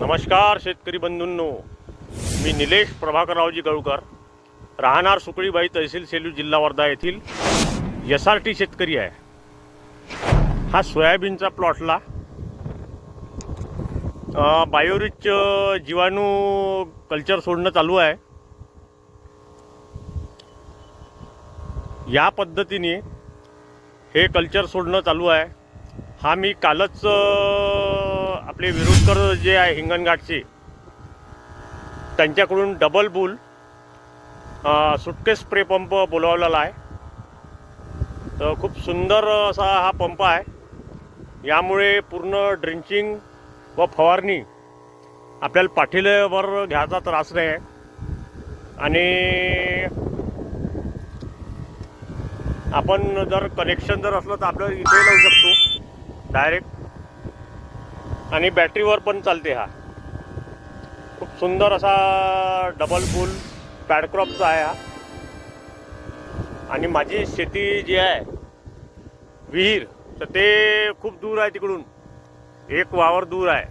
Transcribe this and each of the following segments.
नमस्कार शेतकरी बंधूंनो, मी निलेश प्रभाकररावजी गळुकर, राहणार सुकळीबाई, तहसील सेलू, जिल्हा वर्धा येथील SRT शेतकरी आहे. हा सोयाबीनचा प्लॉटला बायोरिच जीवाणू कल्चर सोडणं चालू आहे. या पद्धतीने हे कल्चर सोडणं चालू आहे. हा मी कालच आपले विरोधकर जे आहे हिंगणघाटचे, त्यांच्याकडून double bull suitcase spray pump बोलावलेला आहे. तर खूप सुंदर असा हा पंप आहे. यामुळे पूर्ण ड्रिंचिंग व फवारणी आपल्याला पाठीवर घ्यायचा त्रास नाही आहे. आणि आपण जर कनेक्शन जर असलं तर आपलं इथे लावू शकतो डायरेक्ट, आणि बॅटरीवर पण चालते. हा खूप सुंदर असा डबल बुल पॅडक्रॉपचा आहे हा. आणि माझी शेती जी आहे विहीर, तर ते खूप दूर आहे, तिकडून एक वावर दूर आहे.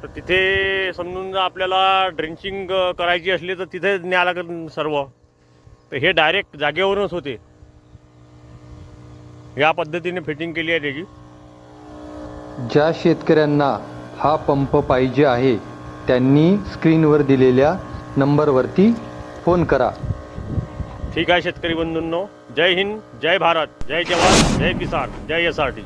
तर तिथे समजून जर आपल्याला ड्रिंचिंग करायची असली तर तिथे न्यावं लागेल सर्व. तर हे डायरेक्ट जागेवरूनच होते. या पद्धतीने फिटिंग केली आहे त्याची. ज्या शेतकऱ्यांना हा पंप पाहिजे आहे त्यांनी स्क्रीनवर दिलेल्या नंबरवरती फोन करा. ठीक आहे शेतकरी बंधूंनो, जय हिंद, जय भारत, जय जवान, जय किसान, जय SRT.